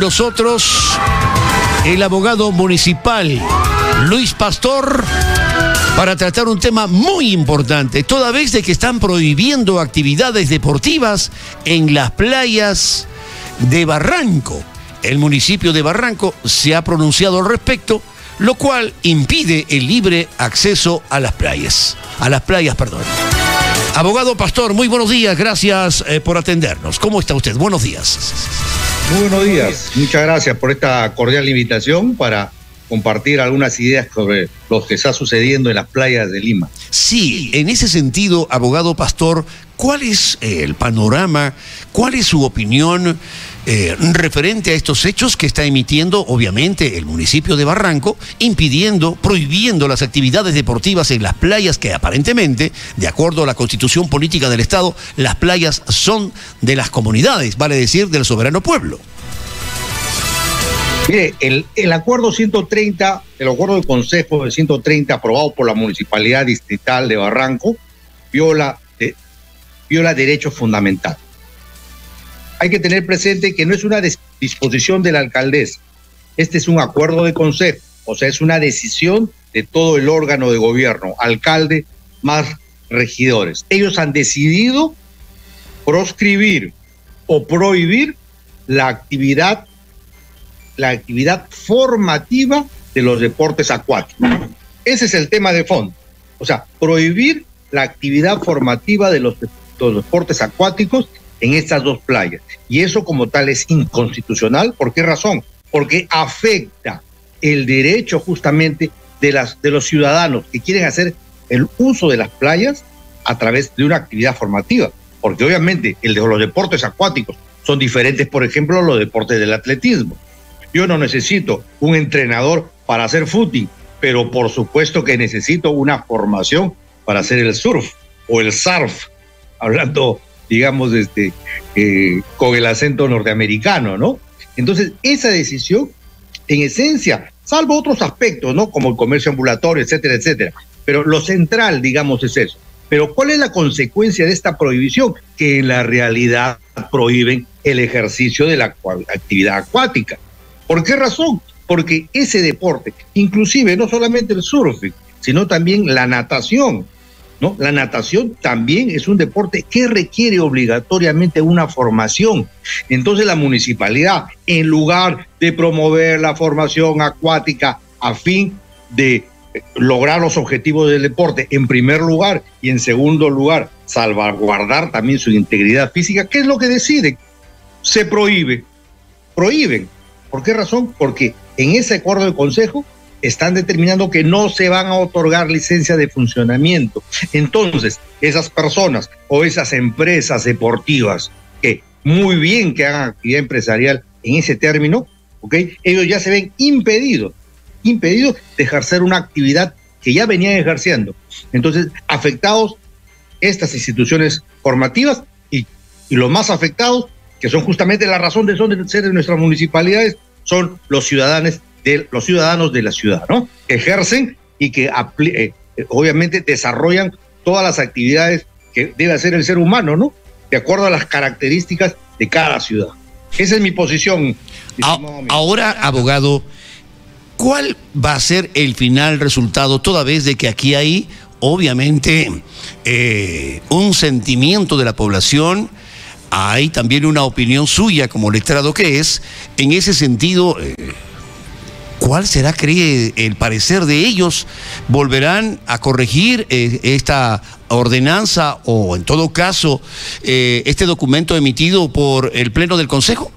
Nosotros, el abogado municipal Luis Pastor, para tratar un tema muy importante, toda vez de que están prohibiendo actividades deportivas en las playas de Barranco. El municipio de Barranco se ha pronunciado al respecto, lo cual impide el libre acceso a las playas. Abogado Pastor, muy buenos días, gracias por atendernos. ¿Cómo está usted? Buenos días. Muy buenos días, muchas gracias por esta cordial invitación para compartir algunas ideas sobre lo que está sucediendo en las playas de Lima. Sí, en ese sentido, abogado Pastor, ¿cuál es el panorama, cuál es su opinión referente a estos hechos que está emitiendo, obviamente, el municipio de Barranco, prohibiendo las actividades deportivas en las playas que aparentemente, de acuerdo a la Constitución Política del Estado, las playas son de las comunidades, vale decir, del soberano pueblo? Mire, el acuerdo 130, el acuerdo de consejo de 130 aprobado por la Municipalidad Distrital de Barranco, viola derechos fundamentales. Hay que tener presente que no es una disposición de la alcaldesa. Este es un acuerdo de consejo, o sea, es una decisión de todo el órgano de gobierno, alcalde más regidores. Ellos han decidido proscribir o prohibir la actividad formativa de los deportes acuáticos. Ese es el tema de fondo. O sea, prohibir la actividad formativa de los deportes acuáticos en estas dos playas. Y eso como tal es inconstitucional. ¿Por qué razón? Porque afecta el derecho justamente de los ciudadanos que quieren hacer el uso de las playas a través de una actividad formativa. Porque obviamente los deportes acuáticos son diferentes, por ejemplo, a los deportes del atletismo. Yo no necesito un entrenador para hacer footing, pero por supuesto que necesito una formación para hacer el surf o el surf, hablando, digamos, con el acento norteamericano, ¿no? Entonces, esa decisión, en esencia, salvo otros aspectos, ¿no? Como el comercio ambulatorio, etcétera, etcétera. Pero lo central, digamos, es eso. Pero ¿cuál es la consecuencia de esta prohibición? Que en la realidad prohíben el ejercicio de la actividad acuática. ¿Por qué razón? Porque ese deporte, inclusive no solamente el surfing, sino también la natación, ¿no? La natación también es un deporte que requiere obligatoriamente una formación. Entonces la municipalidad, en lugar de promover la formación acuática a fin de lograr los objetivos del deporte, en primer lugar, y en segundo lugar, salvaguardar también su integridad física, ¿qué es lo que deciden? Se prohíben. ¿Por qué razón? Porque en ese acuerdo de consejo están determinando que no se van a otorgar licencias de funcionamiento. Entonces, esas personas o esas empresas deportivas que muy bien que hagan actividad empresarial en ese término, ¿ok? Ellos ya se ven impedidos de ejercer una actividad que ya venían ejerciendo. Entonces, afectados estas instituciones formativas y los más afectados, que son justamente la razón de ser de nuestras municipalidades, son los ciudadanos de la ciudad, ¿no? Que ejercen y que obviamente desarrollan todas las actividades que debe hacer el ser humano, ¿no? De acuerdo a las características de cada ciudad. Esa es mi posición. Ahora, abogado, ¿cuál va a ser el final resultado, toda vez de que aquí hay, obviamente, un sentimiento de la población? Hay también una opinión suya como letrado que es, en ese sentido, ¿cuál será, cree, el parecer de ellos? ¿Volverán a corregir esta ordenanza o, en todo caso, este documento emitido por el Pleno del Consejo?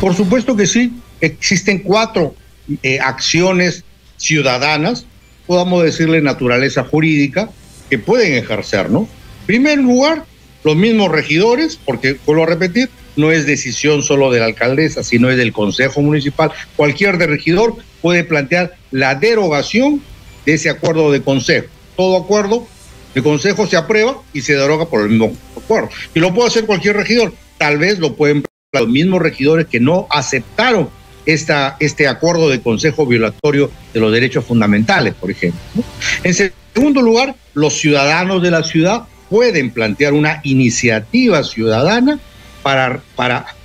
Por supuesto que sí. Existen 4 acciones ciudadanas, podamos decirle naturaleza jurídica, que pueden ejercer, ¿no? En primer lugar, los mismos regidores, porque, vuelvo a repetir, no es decisión solo de la alcaldesa, sino es del Consejo Municipal. Cualquier regidor puede plantear la derogación de ese acuerdo de consejo. Todo acuerdo de consejo se aprueba y se deroga por el mismo acuerdo. Y lo puede hacer cualquier regidor. Tal vez lo pueden plantear los mismos regidores que no aceptaron este acuerdo de consejo violatorio de los derechos fundamentales, por ejemplo, ¿no? En segundo lugar, los ciudadanos de la ciudad pueden plantear una iniciativa ciudadana para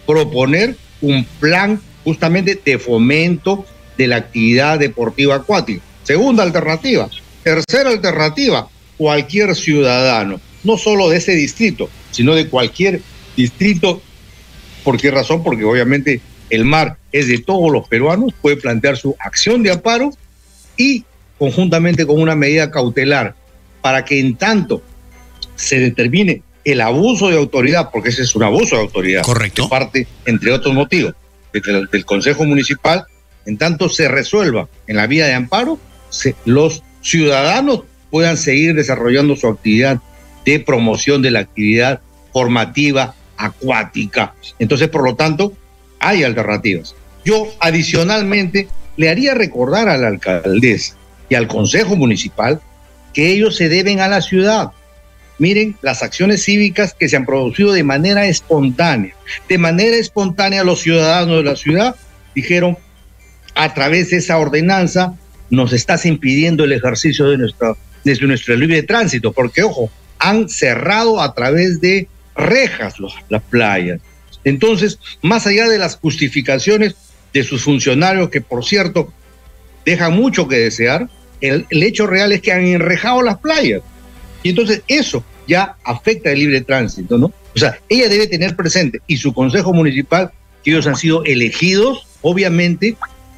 proponer un plan justamente de fomento de la actividad deportiva acuática. Segunda alternativa. Tercera alternativa, cualquier ciudadano, no solo de ese distrito, sino de cualquier distrito. ¿Por qué razón? Porque obviamente el mar es de todos los peruanos, puede plantear su acción de amparo y conjuntamente con una medida cautelar para que en tanto se determine el abuso de autoridad, porque ese es un abuso de autoridad. Correcto. De parte, entre otros motivos, del Consejo Municipal, en tanto se resuelva en la vía de amparo, los ciudadanos puedan seguir desarrollando su actividad de promoción de la actividad formativa acuática. Entonces, por lo tanto, hay alternativas. Yo, adicionalmente, le haría recordar a la alcaldesa y al Consejo Municipal que ellos se deben a la ciudad. Miren las acciones cívicas que se han producido de manera espontánea. De manera espontánea, los ciudadanos de la ciudad dijeron, a través de esa ordenanza, nos estás impidiendo el ejercicio de nuestro libre tránsito, porque, ojo, han cerrado a través de rejas las playas. Entonces, más allá de las justificaciones de sus funcionarios, que por cierto, dejan mucho que desear, el hecho real es que han enrejado las playas. Y entonces eso ya afecta el libre tránsito, ¿no? O sea, ella debe tener presente, y su consejo municipal, que ellos han sido elegidos, obviamente,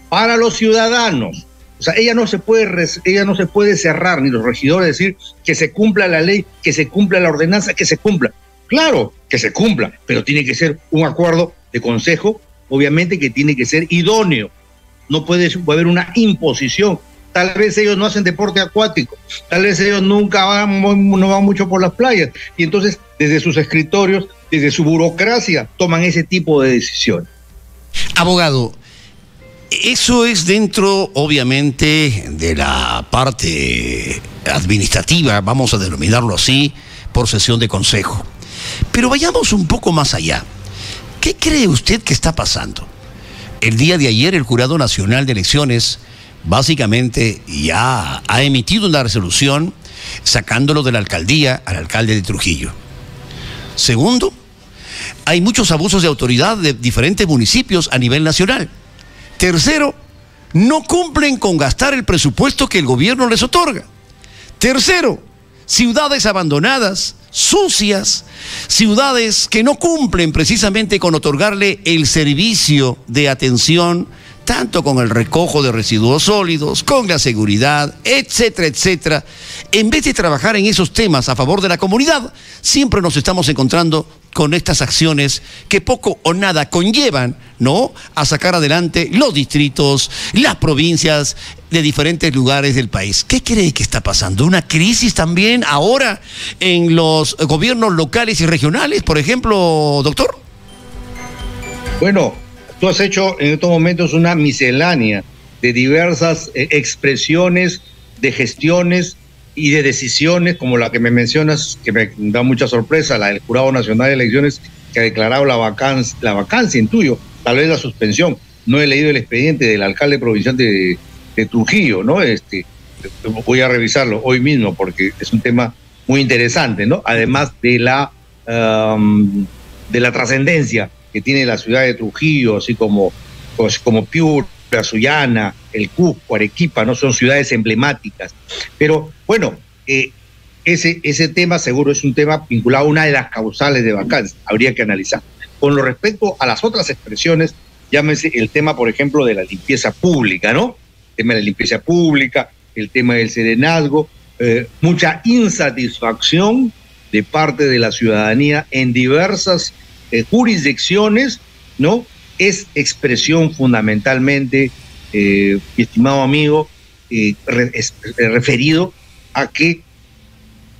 para los ciudadanos. O sea, ella no se puede cerrar, ni los regidores decir que se cumpla la ley, que se cumpla la ordenanza, que se cumpla. Claro que se cumpla, pero tiene que ser un acuerdo de consejo, obviamente que tiene que ser idóneo. No puede haber una imposición. Tal vez ellos no hacen deporte acuático, tal vez ellos no van mucho por las playas, y entonces desde sus escritorios, desde su burocracia, toman ese tipo de decisiones. Abogado, eso es dentro, obviamente, de la parte administrativa, vamos a denominarlo así, por sesión de consejo. Pero vayamos un poco más allá. ¿Qué cree usted que está pasando? El día de ayer el Jurado Nacional de Elecciones básicamente ya ha emitido una resolución sacándolo de la alcaldía al alcalde de Trujillo. Segundo, hay muchos abusos de autoridad de diferentes municipios a nivel nacional. Tercero, no cumplen con gastar el presupuesto que el gobierno les otorga. Tercero, ciudades abandonadas, sucias, ciudades que no cumplen precisamente con otorgarle el servicio de atención, tanto con el recojo de residuos sólidos, con la seguridad, etcétera, etcétera. En vez de trabajar en esos temas a favor de la comunidad, siempre nos estamos encontrando con estas acciones que poco o nada conllevan, ¿no?, a sacar adelante los distritos, las provincias de diferentes lugares del país. ¿Qué cree que está pasando? ¿Una crisis también ahora en los gobiernos locales y regionales, por ejemplo, doctor? Bueno, tú has hecho en estos momentos una miscelánea de diversas expresiones de gestiones y de decisiones, como la que me mencionas, que me da mucha sorpresa, la del Jurado Nacional de Elecciones, que ha declarado la vacancia, intuyo, tal vez la suspensión. No he leído el expediente del alcalde provincial de Trujillo, ¿no? Voy a revisarlo hoy mismo porque es un tema muy interesante, ¿no? Además de la trascendencia que tiene la ciudad de Trujillo, así como Piura, Sullana, el Cusco, Arequipa, ¿no? Son ciudades emblemáticas. Pero bueno, ese tema seguro es un tema vinculado a una de las causales de vacancia, habría que analizar. Con lo respecto a las otras expresiones, llámese el tema, por ejemplo, de la limpieza pública, ¿no? El tema de la limpieza pública, el tema del serenazgo, mucha insatisfacción de parte de la ciudadanía en diversas jurisdicciones, ¿no? Es expresión fundamentalmente, mi estimado amigo, referido a que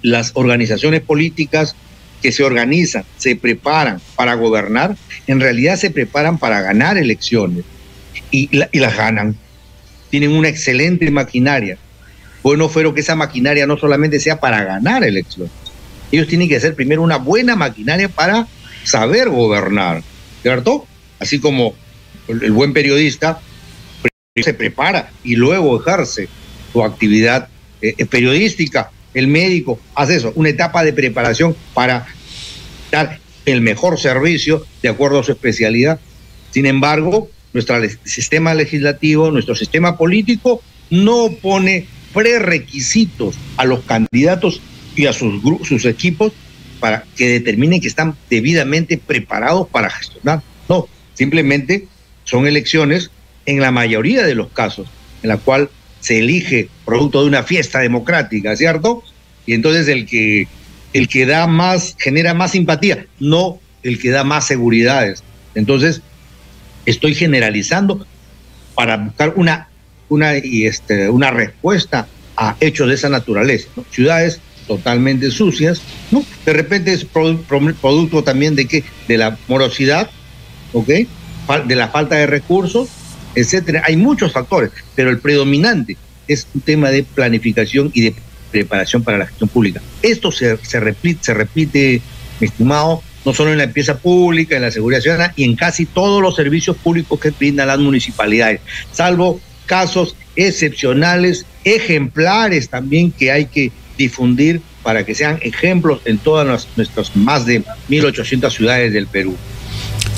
las organizaciones políticas que se organizan, se preparan para gobernar, en realidad se preparan para ganar elecciones y las ganan. Tienen una excelente maquinaria. Bueno fuera que esa maquinaria no solamente sea para ganar elecciones, ellos tienen que hacer primero una buena maquinaria para saber gobernar, ¿cierto? Así como el buen periodista se prepara y luego ejerce su actividad periodística. El médico hace eso, una etapa de preparación para dar el mejor servicio de acuerdo a su especialidad. Sin embargo, nuestro sistema legislativo, nuestro sistema político no pone prerequisitos a los candidatos y a sus equipos para que determinen que están debidamente preparados para gestionar. No, simplemente son elecciones en la mayoría de los casos, en la cual se elige producto de una fiesta democrática, ¿cierto? Y entonces el que da más, genera más simpatía, no el que da más seguridades. Entonces, estoy generalizando para buscar una respuesta a hechos de esa naturaleza, ¿no? Ciudades totalmente sucias, ¿no? De repente es producto también de la morosidad, ¿ok? De la falta de recursos, etcétera. Hay muchos factores, pero el predominante es un tema de planificación y de preparación para la gestión pública. Esto se repite, mi estimado, no solo en la empresa pública, en la seguridad ciudadana y en casi todos los servicios públicos que brindan las municipalidades, salvo casos excepcionales, ejemplares también que hay que difundir para que sean ejemplos en todas nuestras más de 1.800 ciudades del Perú.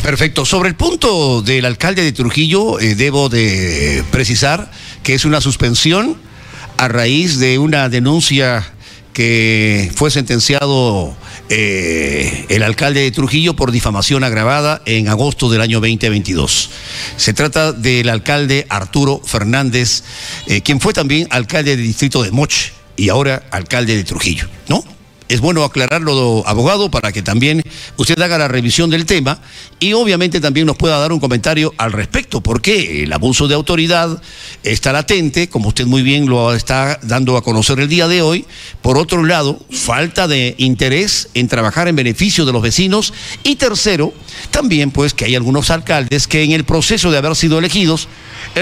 Perfecto. Sobre el punto del alcalde de Trujillo, debo de precisar que es una suspensión a raíz de una denuncia que fue sentenciado el alcalde de Trujillo por difamación agravada en agosto del año 2022. Se trata del alcalde Arturo Fernández, quien fue también alcalde del distrito de Moche y ahora alcalde de Trujillo, ¿no? Es bueno aclararlo, abogado, para que también usted haga la revisión del tema y obviamente también nos pueda dar un comentario al respecto, porque el abuso de autoridad está latente, como usted muy bien lo está dando a conocer el día de hoy. Por otro lado, falta de interés en trabajar en beneficio de los vecinos. Y tercero, también pues que hay algunos alcaldes que en el proceso de haber sido elegidos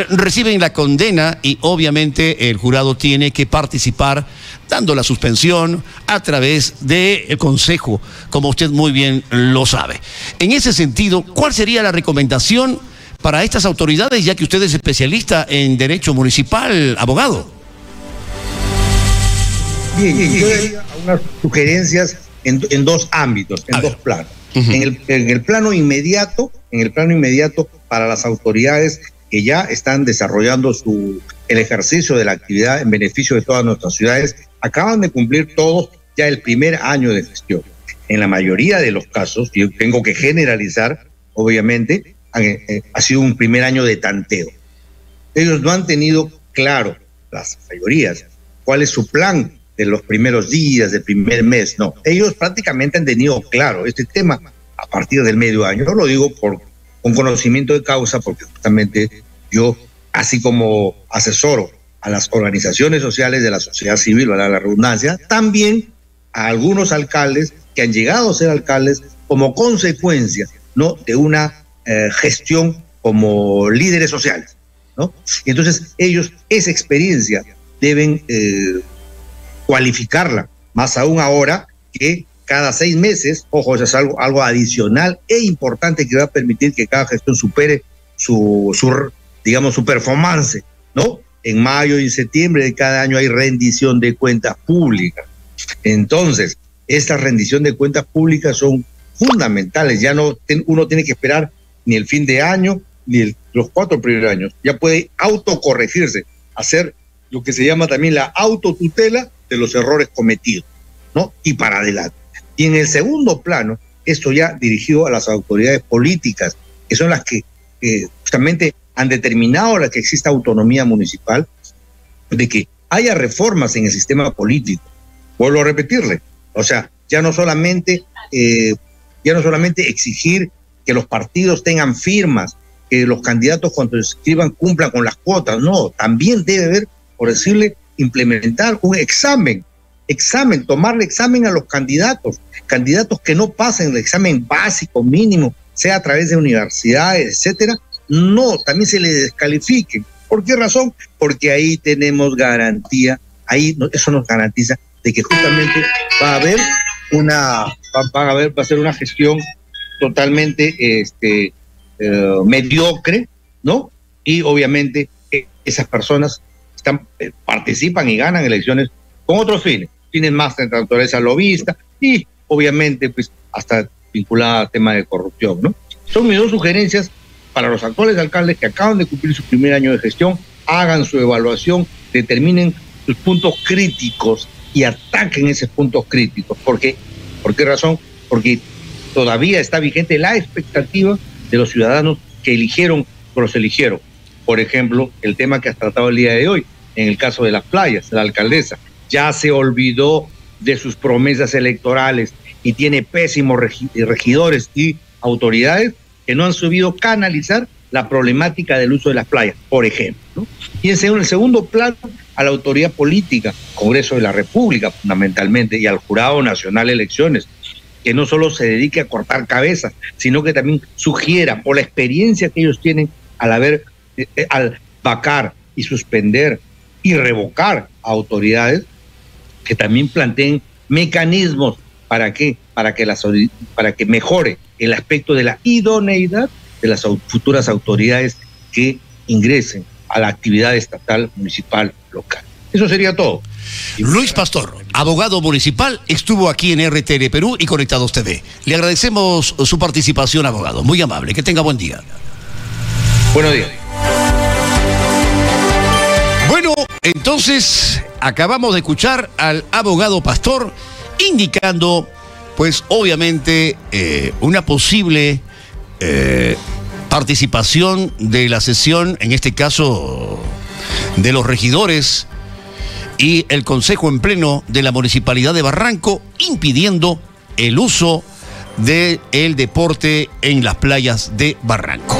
reciben la condena y obviamente el jurado tiene que participar dando la suspensión a través del Consejo, como usted muy bien lo sabe. En ese sentido, ¿cuál sería la recomendación para estas autoridades, ya que usted es especialista en derecho municipal, abogado? Bien, yo daría unas sugerencias en dos ámbitos, en dos planos. En el plano inmediato para las autoridades que ya están desarrollando el ejercicio de la actividad en beneficio de todas nuestras ciudades, acaban de cumplir todos ya el primer año de gestión. En la mayoría de los casos, yo tengo que generalizar, obviamente, ha sido un primer año de tanteo. Ellos no han tenido claro, las mayorías, cuál es su plan de los primeros días, del primer mes. No, ellos prácticamente han tenido claro este tema a partir del medio año. Yo lo digo con conocimiento de causa, porque justamente yo, así como asesoro a las organizaciones sociales de la sociedad civil, ¿verdad?, la redundancia, también a algunos alcaldes que han llegado a ser alcaldes como consecuencia, ¿no?, de una gestión como líderes sociales, ¿no? Y entonces ellos esa experiencia deben cualificarla, más aún ahora que cada 6 meses, ojo, eso es algo adicional e importante que va a permitir que cada gestión supere su performance, ¿no? En mayo y en septiembre de cada año hay rendición de cuentas públicas. Entonces, esta rendición de cuentas públicas son fundamentales. Ya uno tiene que esperar ni el fin de año, ni los 4 primeros años. Ya puede autocorregirse, hacer lo que se llama también la autotutela de los errores cometidos, ¿no? Y para adelante. Y en el segundo plano, esto ya dirigido a las autoridades políticas, que son las que justamente han determinado la que exista autonomía municipal, de que haya reformas en el sistema político. Vuelvo a repetirle, o sea, ya no solamente exigir que los partidos tengan firmas, que los candidatos cuando se inscriban cumplan con las cuotas, no, también debe haber, por decirle, implementar un examen, tomarle examen a los candidatos que no pasen el examen básico, mínimo, sea a través de universidades, etcétera, no, también se le descalifiquen. ¿Por qué razón? Porque ahí tenemos garantía, eso nos garantiza de que justamente va a ser una gestión totalmente mediocre, ¿no? Y obviamente esas personas participan y ganan elecciones con otros fines más de naturaleza lobista y obviamente pues hasta vinculada al tema de corrupción, ¿no? Son mis dos sugerencias para los actuales alcaldes que acaban de cumplir su primer año de gestión, hagan su evaluación, determinen sus puntos críticos y ataquen esos puntos críticos. ¿Por qué? ¿Por qué razón? Porque todavía está vigente la expectativa de los ciudadanos que eligieron o los eligieron. Por ejemplo, el tema que has tratado el día de hoy, en el caso de las playas, la alcaldesa ya se olvidó de sus promesas electorales y tiene pésimos regidores y autoridades que no han sabido canalizar la problemática del uso de las playas, por ejemplo, ¿no? Y en el segundo plano, a la autoridad política, Congreso de la República fundamentalmente, y al Jurado Nacional de Elecciones, que no solo se dedique a cortar cabezas, sino que también sugiera, por la experiencia que ellos tienen al vacar y suspender y revocar a autoridades, que también planteen mecanismos para que mejore el aspecto de la idoneidad de las futuras autoridades que ingresen a la actividad estatal, municipal, local. Eso sería todo. Luis Pastor, abogado municipal, estuvo aquí en RTL Perú y Conectados TV. Le agradecemos su participación, abogado. Muy amable. Que tenga buen día. Buenos días. Bueno, entonces acabamos de escuchar al abogado Pastor indicando, pues obviamente, una posible participación de la sesión, en este caso de los regidores y el Consejo en Pleno de la Municipalidad de Barranco, impidiendo el uso del deporte en las playas de Barranco.